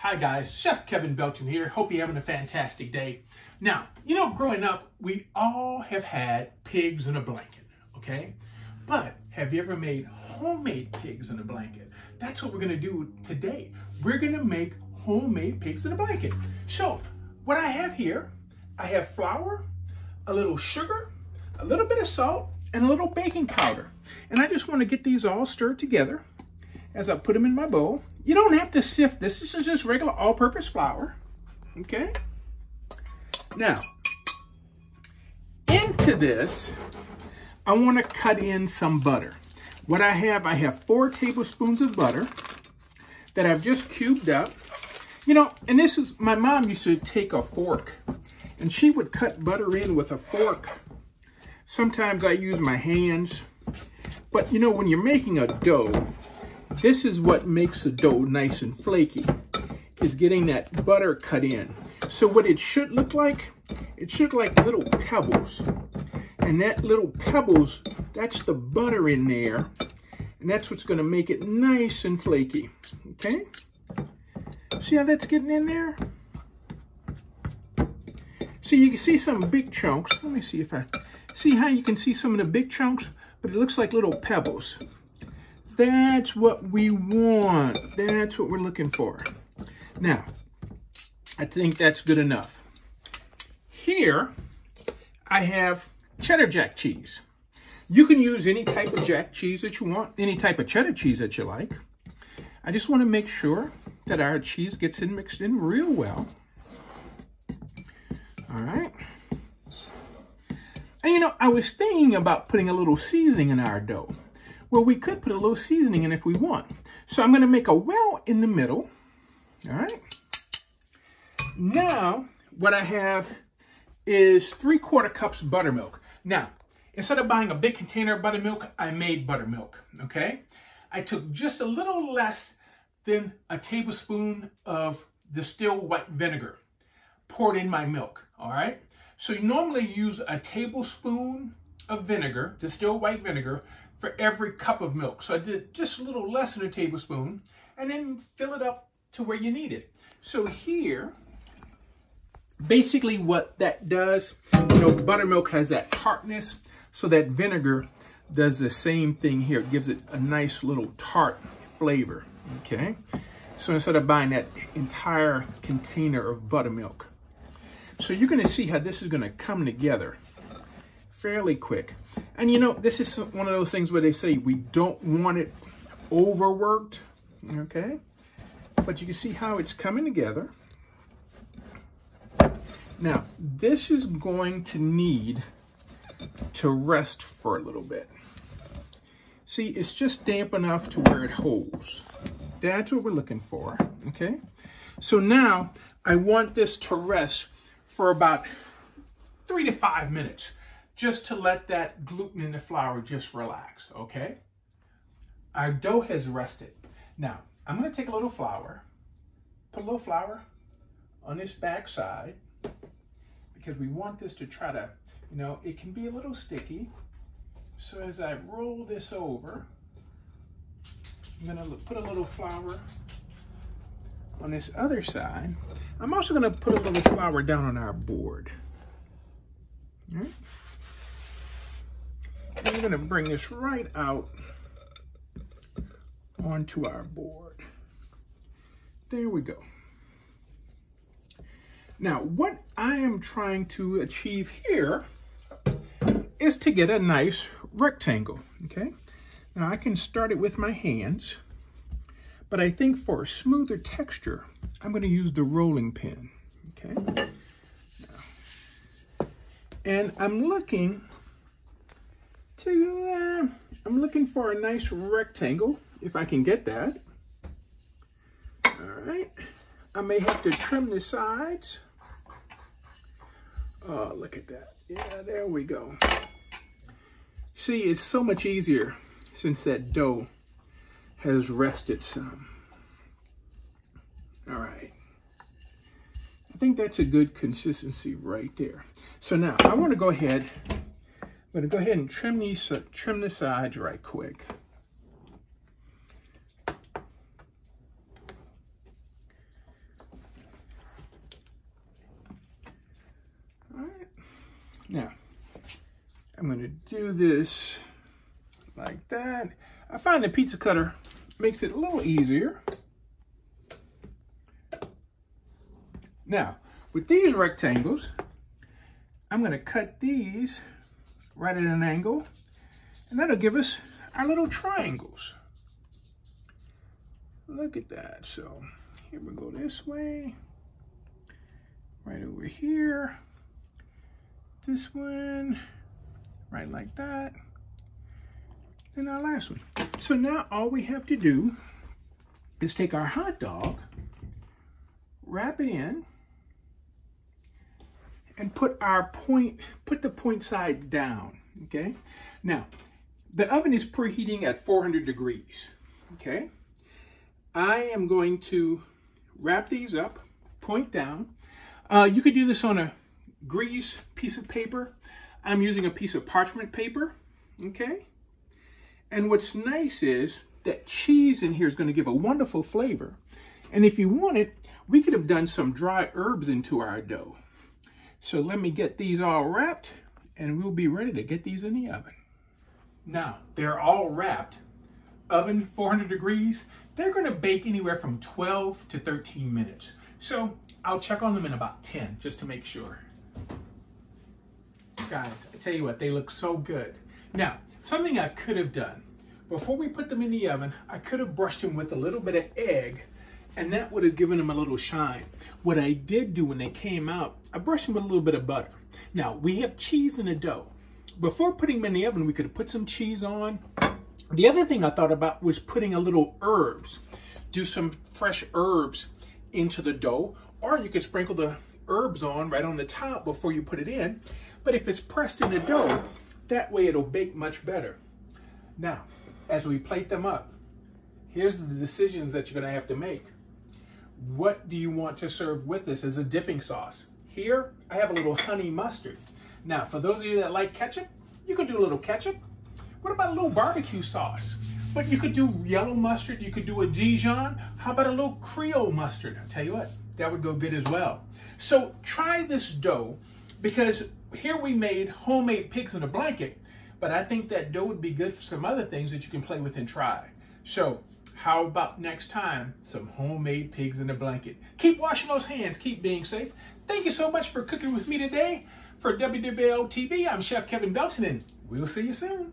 Hi guys, Chef Kevin Belton here. Hope you're having a fantastic day. Now, you know, growing up, we all have had pigs in a blanket, okay? But have you ever made homemade pigs in a blanket? That's what we're gonna do today. We're gonna make homemade pigs in a blanket. So, what I have here, I have flour, a little sugar, a little bit of salt, and a little baking powder. And I just wanna get these all stirred together as I put them in my bowl. You don't have to sift this. This is just regular all-purpose flour, okay? Now, into this, I want to cut in some butter. What I have 4 tablespoons of butter that I've just cubed up. You know, and this is, my mom used to take a fork, and she would cut butter in with a fork. Sometimes I use my hands, but you know, when you're making a dough, this is what makes the dough nice and flaky, is getting that butter cut in. So what it should look like, it should look like little pebbles. And that little pebbles, that's the butter in there. And that's what's gonna make it nice and flaky, okay? See how that's getting in there? So you can see some big chunks. Let me see if see how you can see some of the big chunks, but it looks like little pebbles. That's what we want. That's what we're looking for. Now, I think that's good enough. Here, I have cheddar jack cheese. You can use any type of jack cheese that you want, any type of cheddar cheese that you like. I just want to make sure that our cheese gets mixed in real well. All right. And you know, I was thinking about putting a little seasoning in our dough. Well, we could put a little seasoning in if we want. So I'm going to make a well in the middle. All right. Now, what I have is 3/4 cups buttermilk. Now, instead of buying a big container of buttermilk, I made buttermilk, okay? I took just a little less than a tablespoon of distilled white vinegar, poured in my milk, all right? So you normally use a tablespoon of vinegar, distilled white vinegar, for every cup of milk. So I did just a little less than a tablespoon, and then fill it up to where you need it. So here, basically what that does, you know, buttermilk has that tartness, so that vinegar does the same thing here. It gives it a nice little tart flavor, okay? So instead of buying that entire container of buttermilk. So you're gonna see how this is gonna come together fairly quick. And you know, this is one of those things where they say we don't want it overworked, okay? But you can see how it's coming together. Now, this is going to need to rest for a little bit. See, it's just damp enough to where it holds. That's what we're looking for, okay? So now, I want this to rest for about 3 to 5 minutes, just to let that gluten in the flour just relax, okay? Our dough has rested. Now, I'm gonna take a little flour, put a little flour on this back side, because we want this to try to, you know, it can be a little sticky. So as I roll this over, I'm gonna put a little flour on this other side. I'm also gonna put a little flour down on our board. All right? And we're gonna bring this right out onto our board. There we go. Now, what I am trying to achieve here is to get a nice rectangle, okay? Now, I can start it with my hands, but I think for a smoother texture, I'm gonna use the rolling pin, okay? Now, and I'm looking for a nice rectangle, if I can get that. All right, I may have to trim the sides. Oh, look at that. Yeah, there we go. See, it's so much easier since that dough has rested some. All right. I think that's a good consistency right there. So now I want to go ahead, I'm going to go ahead and trim the sides right quick. Now, I'm going to do this like that. I find the pizza cutter makes it a little easier. Now, with these rectangles, I'm going to cut these right at an angle, and that'll give us our little triangles. Look at that. So here we go this way, right over here, this one, right like that, and our last one. So now all we have to do is take our hot dog, wrap it in, and put the point side down, okay? Now, the oven is preheating at 400 degrees, okay? I am going to wrap these up, point down. You could do this on a grease piece of paper. I'm using a piece of parchment paper, okay? And what's nice is that cheese in here is going to give a wonderful flavor. And if you want it, we could have done some dry herbs into our dough. So let me get these all wrapped and we'll be ready to get these in the oven. Now, they're all wrapped. Oven, 400 degrees. They're going to bake anywhere from 12 to 13 minutes. So I'll check on them in about 10 just to make sure. Guys, I tell you what, they look so good. Now, something I could have done, before we put them in the oven, I could have brushed them with a little bit of egg, and that would have given them a little shine. What I did do when they came out, I brushed them with a little bit of butter. Now, we have cheese in the dough. Before putting them in the oven, we could have put some cheese on. The other thing I thought about was putting a little herbs. Do some fresh herbs into the dough, or you could sprinkle the herbs on right on the top before you put it in. But if it's pressed in the dough, that way it'll bake much better. Now, as we plate them up, here's the decisions that you're gonna have to make. What do you want to serve with this as a dipping sauce? Here, I have a little honey mustard. Now, for those of you that like ketchup, you could do a little ketchup. What about a little barbecue sauce? But you could do yellow mustard, you could do a Dijon. How about a little Creole mustard? I'll tell you what, that would go good as well. So try this dough, because here we made homemade pigs in a blanket, but I think that dough would be good for some other things that you can play with and try. So how about next time, some homemade pigs in a blanket? Keep washing those hands, keep being safe. Thank you so much for cooking with me today. For WWL TV, I'm Chef Kevin Belton, and we'll see you soon.